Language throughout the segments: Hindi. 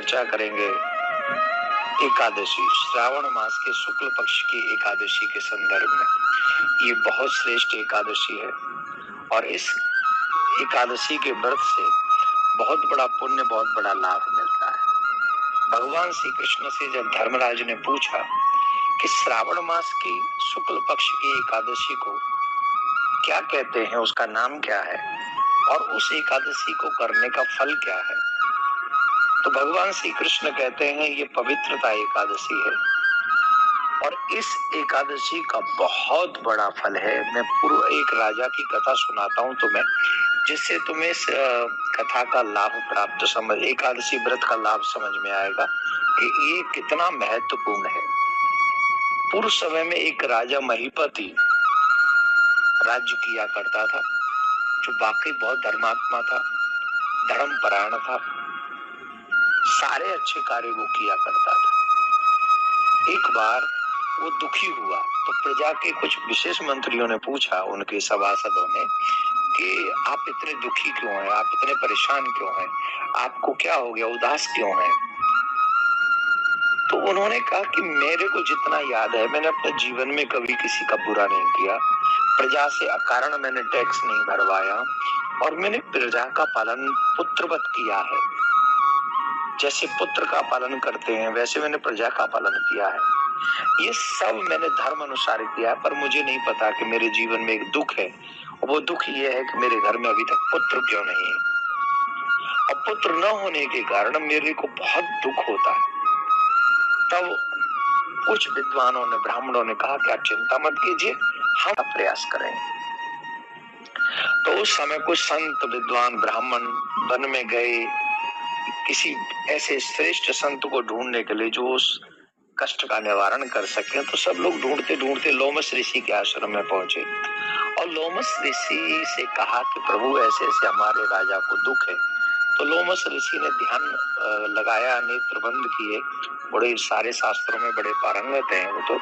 चर्चा करेंगे एकादशी, श्रावण मास के शुक्ल पक्ष की एकादशी के संदर्भ में। ये बहुत श्रेष्ठ एकादशी है और इस एकादशी के व्रत से बहुत बड़ा पुण्य, बहुत बड़ा लाभ मिलता है। भगवान श्री कृष्ण से जब धर्मराज ने पूछा कि श्रावण मास की शुक्ल पक्ष की एकादशी को क्या कहते हैं, उसका नाम क्या है और उस एकादशी को करने का फल क्या है, तो भगवान श्री कृष्ण कहते हैं ये पवित्रता एकादशी है और इस एकादशी का बहुत बड़ा फल है। मैं पूर्व एक राजा की कथा सुनाता हूं तुम्हें, जिससे तुम्हें इस कथा का लाभ प्राप्त समझ, एकादशी व्रत का लाभ समझ में आएगा कि ये कितना महत्वपूर्ण है। पूर्व समय में एक राजा महीपति राज्य किया करता था, जो वाकई बहुत धर्मात्मा था, धर्मपरायण था, सारे अच्छे कार्य वो किया करता था। एक बार वो दुखी हुआ तो प्रजा के कुछ विशेष मंत्रियों ने पूछा उनके सभासदों ने कि आप इतने दुखी क्यों हैं, आप इतने परेशान क्यों हैं, आपको क्या हो गया, उदास क्यों हैं? तो उन्होंने कहा कि मेरे को जितना याद है मैंने अपने जीवन में कभी किसी का बुरा नहीं किया, प्रजा से अकारण मैंने टैक्स नहीं भरवाया और मैंने प्रजा का पालन पुत्रवत किया है। जैसे पुत्र का पालन करते हैं वैसे मैंने प्रजा का पालन किया है। ये सब मैंने धर्म अनुसार किया है, पर मुझे नहीं पता कि मेरे जीवन में एक दुख है, वो दुख ये है कि मेरे घर में अभी तक पुत्र क्यों नहीं है। और पुत्र न होने के कारण मेरे को बहुत दुख होता है। तब कुछ विद्वानों ने, ब्राह्मणों ने कहा कि आप चिंता मत कीजिए, हम प्रयास करेंगे। तो उस समय कुछ संत विद्वान ब्राह्मण वन में गए किसी ऐसे श्रेष्ठ संत को ढूंढने के लिए जो उस कष्ट का निवारण कर सके। तो सब लोग ढूंढते ढूंढते लोमस ऋषि के आश्रम में पहुंचे और लोमस ऋषि से कहा कि प्रभु ऐसे ऐसे हमारे राजा को दुख है। तो लोमस ऋषि ने ध्यान लगाया, नेत्र बंद किए, बड़े सारे शास्त्रों में बड़े पारंगत हैं वो तो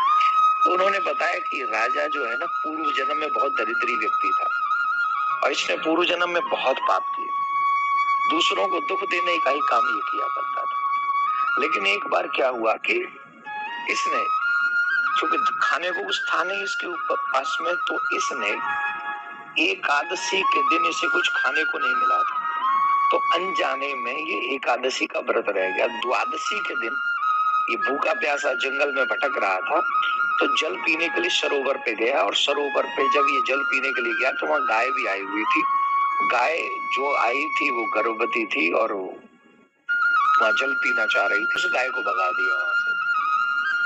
उन्होंने बताया कि राजा जो है ना, पूर्व जन्म में बहुत दरिद्री व्यक्ति था और इसने पूर्व जन्म में बहुत पाप किए, दूसरों को दुख देने का ही काम ये किया करता था। लेकिन एक बार क्या हुआ कि इसने, क्योंकि खाने को कुछ था नहीं इसके ऊपर पास में, तो इसने एकादशी के दिन इसे कुछ खाने को नहीं मिला था, तो अनजाने में ये एकादशी का व्रत रह गया। द्वादशी के दिन ये भूखा प्यासा जंगल में भटक रहा था, तो जल पीने के लिए सरोवर पे गया और सरोवर पे जब ये जल पीने के लिए गया तो वहां गाय भी आई हुई थी। गाय जो आई थी वो गर्भवती थी और वहां जल पीना चाह रही थी, उस गाय को भगा दिया वहां से।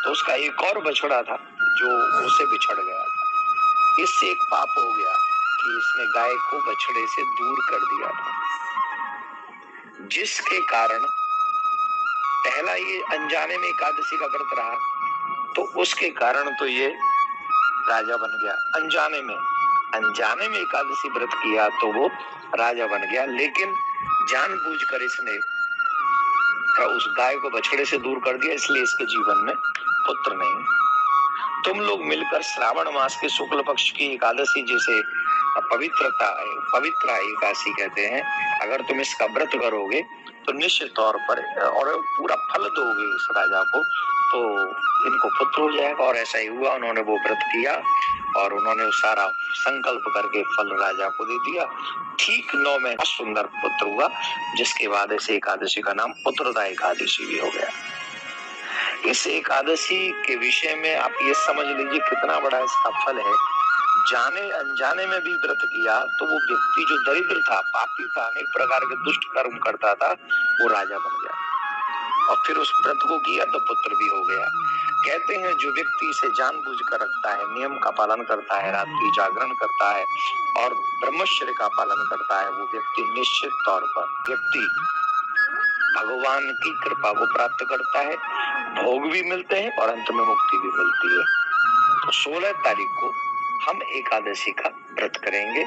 तो उसका एक और बछड़ा था जो उसे बिछड़ गया था। इससे एक पाप हो गया कि इसने गाय को बछड़े से दूर कर दिया था, जिसके कारण पहला ये अनजाने में एकादशी का व्रत रहा, तो उसके कारण तो ये राजा बन गया। अनजाने में एकादशी व्रत किया तो वो राजा बन गया, लेकिन जानबूझकर इसने उस गाय को बछड़े से दूर कर दिया, इसलिए इसके जीवन में पुत्र नहीं। तुम लोग मिलकर श्रावण मास के शुक्ल पक्ष की एकादशी, जिसे पवित्र एकादशी कहते हैं, अगर तुम इसका व्रत करोगे तो निश्चित तौर पर और पूरा फल दोगे इस राजा को, तो इनको पुत्र हो जाएगा। और ऐसा ही हुआ, उन्होंने वो व्रत किया और उन्होंने सारा संकल्प करके फल राजा को दे दिया। ठीक 9 महीने सुंदर पुत्र हुआ, जिसके बाद इस एकादशी का नाम पुत्रदा एकादशी भी हो गया। इस एकादशी के विषय में आप ये समझ लीजिए कितना बड़ा इसका फल है। जाने अनजाने में भी व्रत किया तो वो व्यक्ति जो दरिद्र था, पापी था, अनेक प्रकार के दुष्ट कर्म करता था, वो राजा बन गया और फिर उस व्रत को किया तो पुत्र भी हो गया। कहते हैं जो व्यक्ति इसे जानबूझ कर रखता है, नियम का पालन करता है, रात्रि जागरण करता है और ब्रह्मचर्य का पालन करता है, वो व्यक्ति निश्चित तौर पर भगवान की कृपा को प्राप्त करता है, भोग भी मिलते हैं और अंत में मुक्ति भी मिलती है। तो 16 तारीख को हम एकादशी का व्रत करेंगे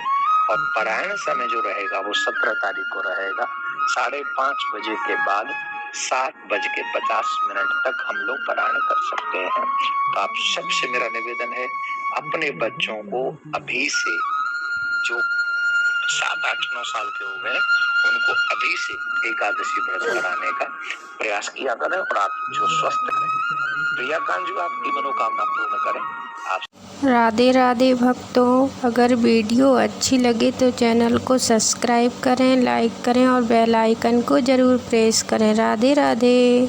और पारायण समय जो रहेगा वो 17 तारीख को रहेगा। 5:30 बजे के बाद 7:50 तक हम लोग पारायण कर सकते हैं। तो आप सबसे मेरा निवेदन है, अपने बच्चों को अभी से जो 7-8-9 साल के हो गए, उनको अभी से एकादशी व्रत कराने का प्रयास किया करें और आप जो स्वस्थ करें। प्रिया कांजू आपकी मनोकामना पूर्ण करें। आप राधे राधे भक्तों, अगर वीडियो अच्छी लगे तो चैनल को सब्सक्राइब करें, लाइक करें और बेल आइकन को ज़रूर प्रेस करें। राधे राधे।